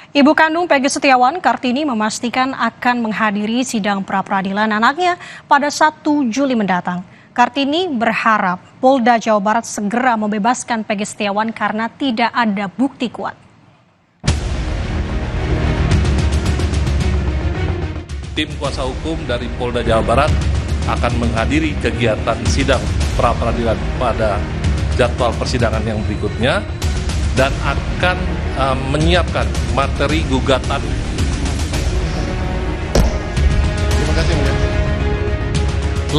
Ibu kandung Peggy Setiawan, Kartini, memastikan akan menghadiri sidang pra-peradilan anaknya pada 1 Juli mendatang. Kartini berharap Polda Jawa Barat segera membebaskan Peggy Setiawan karena tidak ada bukti kuat. Tim kuasa hukum dari Polda Jawa Barat akan menghadiri kegiatan sidang pra-peradilan pada jadwal persidangan yang berikutnya dan akan menyiapkan materi gugatan. Terima kasih, Mbak.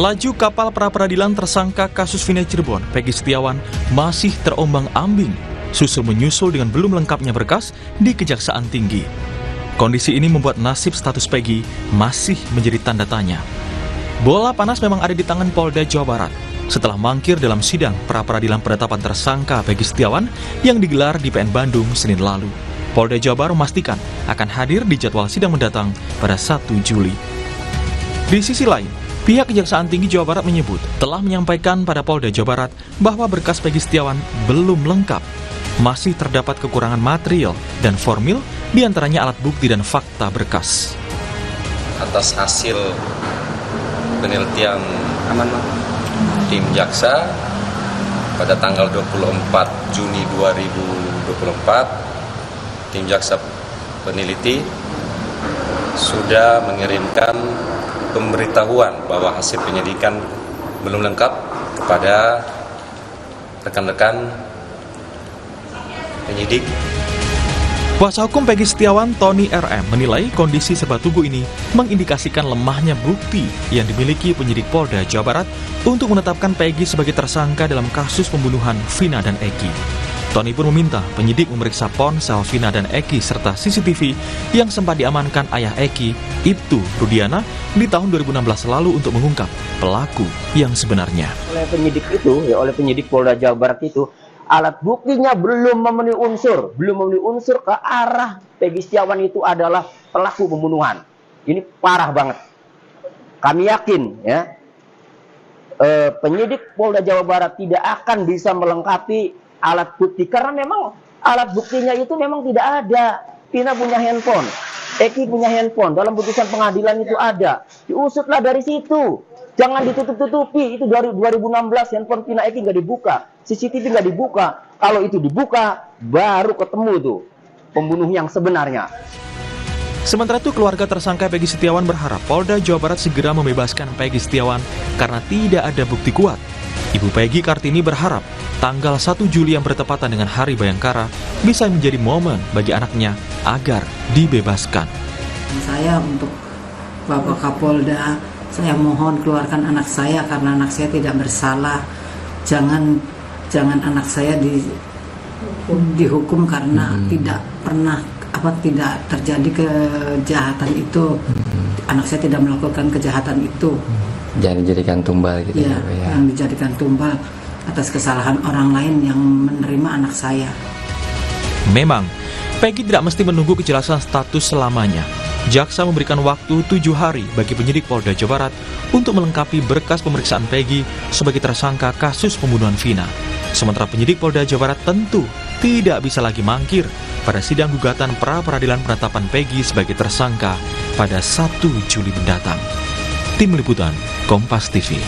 Laju kapal pra-peradilan tersangka kasus Vina Cirebon, Peggy Setiawan, masih terombang-ambing, susul-menyusul dengan belum lengkapnya berkas di Kejaksaan Tinggi. Kondisi ini membuat nasib status Peggy masih menjadi tanda tanya. Bola panas memang ada di tangan Polda Jawa Barat setelah mangkir dalam sidang pra-peradilan penetapan tersangka Peggy Setiawan yang digelar di PN Bandung Senin lalu. Polda Jawa Barat memastikan akan hadir di jadwal sidang mendatang pada 1 Juli. Di sisi lain, pihak Kejaksaan Tinggi Jawa Barat menyebut telah menyampaikan pada Polda Jawa Barat bahwa berkas Peggy Setiawan belum lengkap. Masih terdapat kekurangan material dan formil, diantaranya alat bukti dan fakta berkas. Atas hasil penelitian tim jaksa pada tanggal 24 Juni 2024, tim jaksa peneliti sudah mengirimkan pemberitahuan bahwa hasil penyidikan belum lengkap kepada rekan-rekan penyidik. Kuasa hukum Peggy Setiawan, Tony RM, menilai kondisi serba tubuh ini mengindikasikan lemahnya bukti yang dimiliki penyidik Polda Jawa Barat untuk menetapkan Peggy sebagai tersangka dalam kasus pembunuhan Vina dan Eki. Tony pun meminta penyidik memeriksa ponsel Vina dan Eki serta CCTV yang sempat diamankan ayah Eki, Ibtu Rudiana, di tahun 2016 lalu untuk mengungkap pelaku yang sebenarnya. Oleh penyidik Polda Jawa Barat itu, alat buktinya belum memenuhi unsur ke arah Peggy Setiawan itu adalah pelaku pembunuhan. Ini parah banget. Kami yakin ya, penyidik Polda Jawa Barat tidak akan bisa melengkapi alat bukti karena memang alat buktinya itu memang tidak ada. Vina punya handphone, Eki punya handphone, dalam putusan pengadilan itu ada. Diusutlah dari situ. Jangan ditutup-tutupi, itu dari 2016 handphone Vina Eki nggak dibuka, CCTV nggak dibuka. Kalau itu dibuka, baru ketemu tuh pembunuh yang sebenarnya. Sementara itu, keluarga tersangka Peggy Setiawan berharap Polda Jawa Barat segera membebaskan Peggy Setiawan karena tidak ada bukti kuat. Ibu Peggy, Kartini, berharap tanggal 1 Juli yang bertepatan dengan Hari Bayangkara bisa menjadi momen bagi anaknya agar dibebaskan. Saya untuk Bapak Kapolda, saya mohon keluarkan anak saya karena anak saya tidak bersalah. Jangan anak saya dihukum karena tidak terjadi kejahatan itu. Anak saya tidak melakukan kejahatan itu. Jangan dijadikan tumbal gitu ya. Yang dijadikan tumbal atas kesalahan orang lain yang menerima anak saya. Memang, Peggy tidak mesti menunggu kejelasan status selamanya. Jaksa memberikan waktu 7 hari bagi penyidik Polda Jawa Barat untuk melengkapi berkas pemeriksaan Peggy sebagai tersangka kasus pembunuhan Vina. Sementara penyidik Polda Jawa Barat tentu tidak bisa lagi mangkir pada sidang gugatan pra-peradilan penetapan Peggy sebagai tersangka pada 1 Juli mendatang. Tim Liputan, Kompas TV.